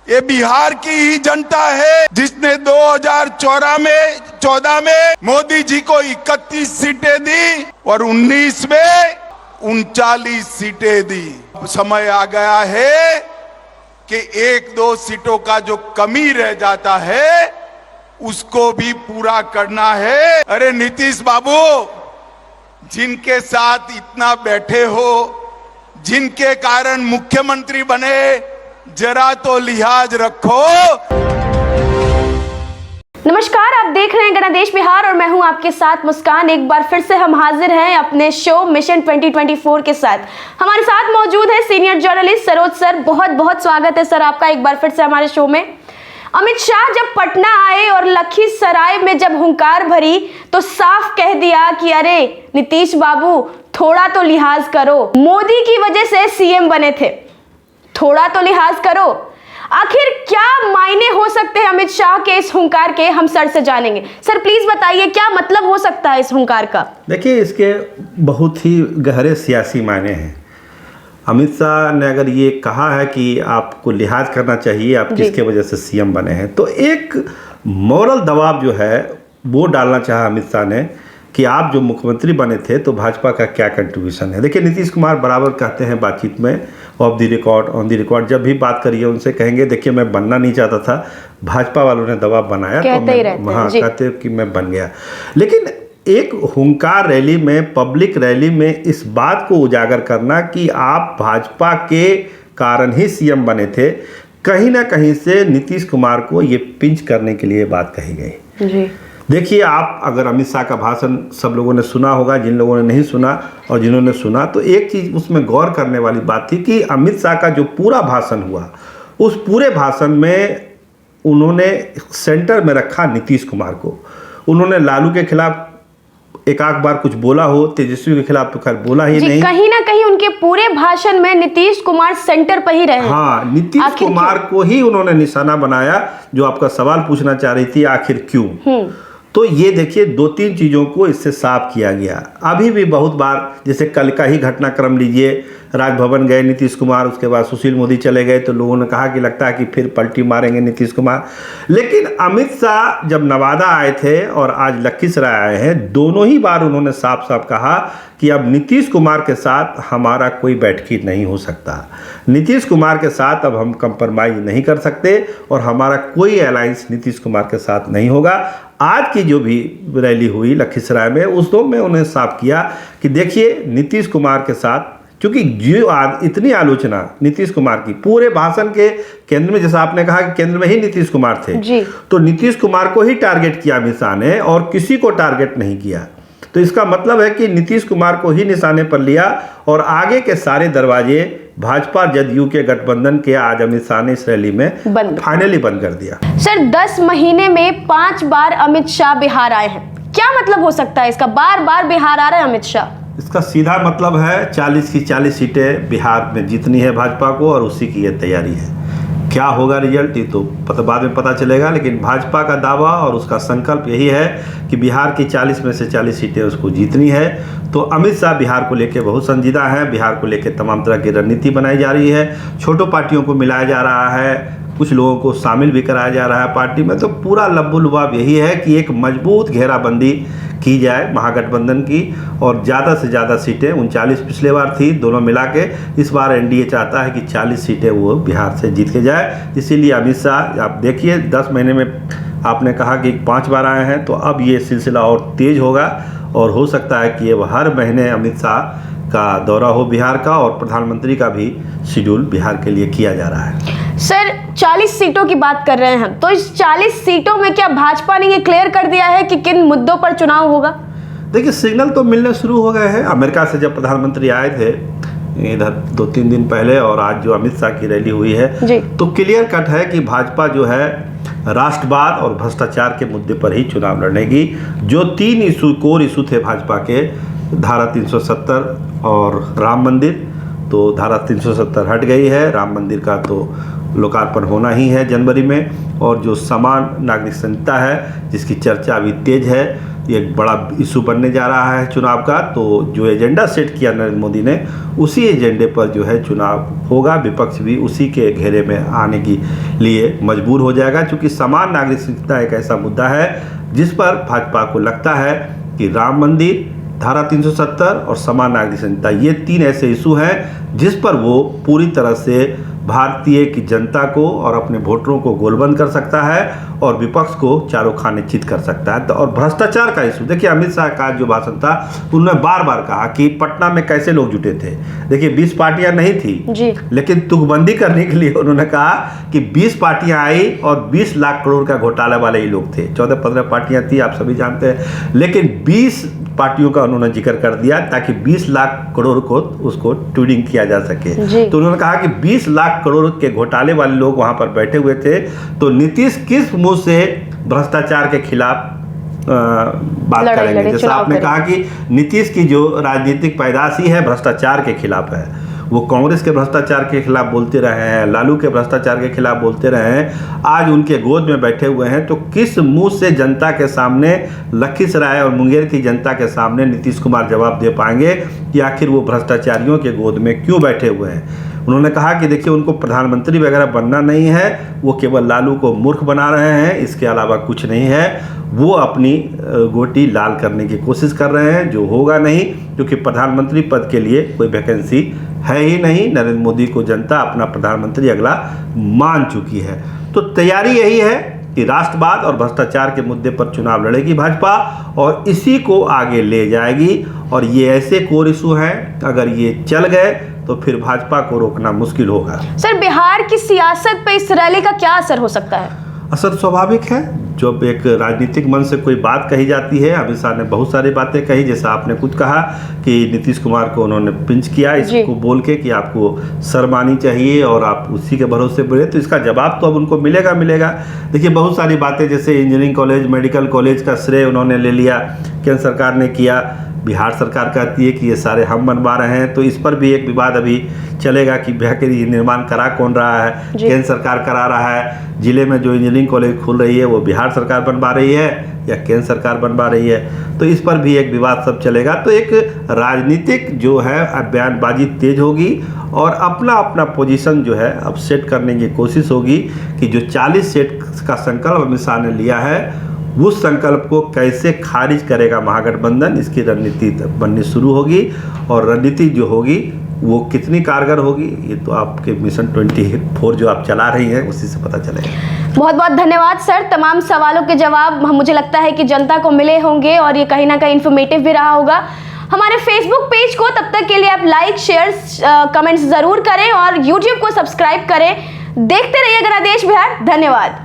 ये बिहार की ही जनता है जिसने 2014 में मोदी जी को 31 सीटें दी और 19 में 39 सीटें दी। अब समय आ गया है कि 1-2 सीटों का जो कमी रह जाता है उसको भी पूरा करना है। अरे नीतीश बाबू, जिनके साथ इतना बैठे हो, जिनके कारण मुख्यमंत्री बने, जरा तो लिहाज रखो। नमस्कार, आप देख रहे हैं गणदेश बिहार और मैं हूं आपके साथ मुस्कान। एक बार फिर से हम हाजिर हैं अपने शो मिशन 2024 के साथ। हमारे साथ मौजूद है सीनियर जर्नलिस्ट सरोज सर। बहुत बहुत स्वागत है सर आपका एक बार फिर से हमारे शो में। अमित शाह जब पटना आए और लखीसराय में जब हुंकार भरी तो साफ कह दिया कि अरे नीतीश बाबू थोड़ा तो लिहाज करो, मोदी की वजह से सीएम बने थे, थोड़ा तो लिहाज करो। आखिर क्या मायने हो सकते हैं अमित शाह के इस हुंकार के, हम सर से जानेंगे। सर प्लीज बताइए क्या मतलब हो सकता है इस हुंकार का। देखिए, इसके बहुत ही गहरे सियासी मायने हैं। अमित शाह ने अगर ये कहा है कि आपको लिहाज करना चाहिए, आप किसके वजह से सीएम बने हैं, तो एक मॉरल दबाव जो है वो डालना चाहा अमित शाह ने कि आप जो मुख्यमंत्री बने थे तो भाजपा का क्या कंट्रीब्यूशन है। देखिए, नीतीश कुमार बराबर कहते हैं बातचीत में, of the record, on the record, जब भी बात करिए उनसे कहेंगे देखिए मैं बनना नहीं चाहता था, भाजपा वालों ने दबाव बनाया तो मैं कहते कि मैं बन गया। लेकिन एक हुंकार रैली में, पब्लिक रैली में इस बात को उजागर करना कि आप भाजपा के कारण ही सीएम बने थे, कहीं ना कहीं से नीतीश कुमार को ये पिंच करने के लिए बात कही गई जी। देखिए, आप अगर अमित शाह का भाषण सब लोगों ने सुना होगा, जिन लोगों ने नहीं सुना और जिन्होंने सुना, तो एक चीज़ उसमें गौर करने वाली बात थी कि अमित शाह का जो पूरा भाषण हुआ, उस पूरे भाषण में उन्होंने सेंटर में रखा नीतीश कुमार को। उन्होंने लालू के खिलाफ एक आध बार कुछ बोला हो, तेजस्वी के खिलाफ तो खैर बोला ही नहीं। कहीं ना कहीं उनके पूरे भाषण में नीतीश कुमार सेंटर पर ही रहे। हाँ, नीतीश कुमार को ही उन्होंने निशाना बनाया। जो आपका सवाल पूछना चाह रही थी, आखिर क्यों, तो ये देखिए 2-3 चीज़ों को इससे साफ किया गया। अभी भी बहुत बार, जैसे कल का ही घटनाक्रम लीजिए, राजभवन गए नीतीश कुमार, उसके बाद सुशील मोदी चले गए, तो लोगों ने कहा कि लगता है कि फिर पलटी मारेंगे नीतीश कुमार। लेकिन अमित शाह जब नवादा आए थे और आज लखीसराय आए हैं, दोनों ही बार उन्होंने साफ साफ कहा कि अब नीतीश कुमार के साथ हमारा कोई बैठकी नहीं हो सकता, नीतीश कुमार के साथ अब हम कंप्रोमाइज नहीं कर सकते और हमारा कोई अलायंस नीतीश कुमार के साथ नहीं होगा। आज की जो भी रैली हुई लखीसराय में, उसमें उन्हें साफ किया कि देखिए नीतीश कुमार के साथ, क्योंकि जो इतनी आलोचना नीतीश कुमार की पूरे भाषण के केंद्र में, जैसा आपने कहा कि केंद्र में ही नीतीश कुमार थे जी। तो नीतीश कुमार को ही टारगेट किया अमित शाह ने और किसी को टारगेट नहीं किया। तो इसका मतलब है कि नीतीश कुमार को ही निशाने पर लिया और आगे के सारे दरवाजे भाजपा जदयू के गठबंधन के आज अमित शाह ने इस रैली में फाइनली बंद कर दिया। सर 10 महीने में 5 बार अमित शाह बिहार आए हैं, क्या मतलब हो सकता है इसका? बार बार बिहार आ रहे हैं अमित शाह। इसका सीधा मतलब है 40 की 40 सीटें बिहार में जीतनी है भाजपा को और उसी की ये तैयारी है। क्या होगा रिजल्ट, ये तो बाद में पता चलेगा, लेकिन भाजपा का दावा और उसका संकल्प यही है कि बिहार की 40 में से 40 सीटें उसको जीतनी है। तो अमित शाह बिहार को लेकर बहुत संजीदा है, बिहार को लेकर तमाम तरह की रणनीति बनाई जा रही है, छोटों पार्टियों को मिलाया जा रहा है, कुछ लोगों को शामिल भी कराया जा रहा है पार्टी में। तो पूरा लब्बो लुबाब यही है कि एक मजबूत घेराबंदी की जाए महागठबंधन की और ज़्यादा से ज़्यादा सीटें, 39 पिछले बार थी, दोनों मिला के इस बार एनडीए चाहता है कि 40 सीटें वो बिहार से जीत के जाए। इसीलिए अमित शाह, आप देखिए 10 महीने में आपने कहा कि 5 बार आए हैं, तो अब ये सिलसिला और तेज़ होगा और हो सकता है कि अब हर महीने अमित शाह का दौरा हो बिहार का और प्रधानमंत्री का भी शेड्यूल बिहार के लिए किया जा रहा है। सर 40 सीटों की बात कर रहे हैं हम, तो इस 40 सीटों में क्या भाजपा ने ये क्लियर कर दिया है कि किन मुद्दों पर चुनाव होगा? देखिए, सिग्नल तो मिलने शुरू हो गए हैं। अमेरिका से जब प्रधानमंत्री आए थे इधर 2-3 दिन पहले और आज जो अमित शाह की रैली हुई है जी, तो क्लियर कट है कि भाजपा जो है राष्ट्रवाद और भ्रष्टाचार के मुद्दे पर ही चुनाव लड़ेगी। जो 3 इशू, कोर इशू थे भाजपा के, धारा 370 और राम मंदिर, तो धारा 370 हट गई है, राम मंदिर का तो लोकार्पण होना ही है जनवरी में, और जो समान नागरिक संहिता है जिसकी चर्चा अभी तेज है, ये एक बड़ा इशू बनने जा रहा है चुनाव का। तो जो एजेंडा सेट किया नरेंद्र मोदी ने, उसी एजेंडे पर जो है चुनाव होगा। विपक्ष भी उसी के घेरे में आने के लिए मजबूर हो जाएगा, क्योंकि समान नागरिक संहिता एक ऐसा मुद्दा है जिस पर भाजपा को लगता है कि राम मंदिर, धारा 370 और समान नागरिक संहिता, ये 3 ऐसे इशू हैं जिस पर वो पूरी तरह से भारतीय की जनता को और अपने वोटरों को गोलबंद कर सकता है और विपक्ष को चारों खाने चित कर सकता है। तो और भ्रष्टाचार का इशू, देखिए अमित शाह का जो भाषण था उन्होंने बार बार कहा कि पटना में कैसे लोग जुटे थे। देखिए 20 पार्टियां नहीं थी जी, लेकिन तुकबंदी करने के लिए उन्होंने कहा कि 20 पार्टियां आई और 20 लाख करोड़ का घोटाला वाले ही लोग थे। 14-15 पार्टियां थी, आप सभी जानते हैं, लेकिन 20 पार्टियों का उन्होंने जिक्र कर दिया ताकि 20 लाख करोड़ को उसको ट्यूनिंग किया जा सके। तो उन्होंने कहा कि 20 लाख करोड़ के घोटाले वाले लोग वहां पर बैठे हुए थे, तो नीतीश किस मुंह से भ्रष्टाचार के खिलाफ बात करेंगे। जैसा आपने कहा कि नीतीश की जो राजनीतिक पैदाशी है भ्रष्टाचार के खिलाफ है, वो कांग्रेस के भ्रष्टाचार के खिलाफ बोलते रहे हैं, लालू के भ्रष्टाचार के खिलाफ बोलते रहे हैं, आज उनके गोद में बैठे हुए हैं। तो किस मुंह से जनता के सामने, लखीसराय और मुंगेर की जनता के सामने नीतीश कुमार जवाब दे पाएंगे कि आखिर वो भ्रष्टाचारियों के गोद में क्यों बैठे हुए हैं। उन्होंने कहा कि देखिए उनको प्रधानमंत्री वगैरह बनना नहीं है, वो केवल लालू को मूर्ख बना रहे हैं, इसके अलावा कुछ नहीं है। वो अपनी गोटी लाल करने की कोशिश कर रहे हैं, जो होगा नहीं, क्योंकि प्रधानमंत्री पद के लिए कोई वैकेंसी है ही नहीं। नरेंद्र मोदी को जनता अपना प्रधानमंत्री अगला मान चुकी है। तो तैयारी यही है कि राष्ट्रवाद और भ्रष्टाचार के मुद्दे पर चुनाव लड़ेगी भाजपा और इसी को आगे ले जाएगी। और ये ऐसे कोर इशू हैं, अगर ये चल गए तो फिर भाजपा को रोकना मुश्किल होगा। सर, बिहार की सियासत पे इस रैली का क्या असर हो सकता है? असर स्वाभाविक है, जब एक राजनीतिक मन से कोई बात कही जाती है। अमित शाह ने बहुत सारी बातें कही, जैसा आपने खुद कहा कि नीतीश कुमार को उन्होंने पिंच किया इसको बोल के कि आपको शर्म आनी चाहिए और आप उसी के भरोसे बढ़े। तो इसका जवाब तो अब उनको मिलेगा। देखिए बहुत सारी बातें, जैसे इंजीनियरिंग कॉलेज, मेडिकल कॉलेज का श्रेय उन्होंने ले लिया, केंद्र सरकार ने किया, बिहार सरकार कहती है कि ये सारे हम बनवा रहे हैं। तो इस पर भी एक विवाद अभी चलेगा कि बिहार निर्माण करा कौन रहा है, केंद्र सरकार करा रहा है। जिले में जो इंजीनियरिंग कॉलेज खुल रही है वो बिहार सरकार बनवा रही है या केंद्र सरकार बनवा रही है, तो इस पर भी एक विवाद सब चलेगा। तो एक राजनीतिक जो है बयानबाजी तेज होगी और अपना अपना पोजीशन जो है अब सेट करने की कोशिश होगी कि जो 40 सीट का संकल्प अमित शाह ने लिया है उस संकल्प को कैसे खारिज करेगा महागठबंधन, इसकी रणनीति बननी शुरू होगी। और रणनीति जो होगी वो कितनी कारगर होगी ये तो आपके मिशन 24 जो आप चला रही हैं उसी से पता चलेगा। बहुत बहुत धन्यवाद सर, तमाम सवालों के जवाब मुझे लगता है कि जनता को मिले होंगे और ये कहीं ना कहीं इन्फॉर्मेटिव भी रहा होगा। हमारे फेसबुक पेज को तब तक के लिए आप लाइक, शेयर, कमेंट्स जरूर करें और यूट्यूब को सब्सक्राइब करें। देखते रहिए गणदेश बिहार। धन्यवाद।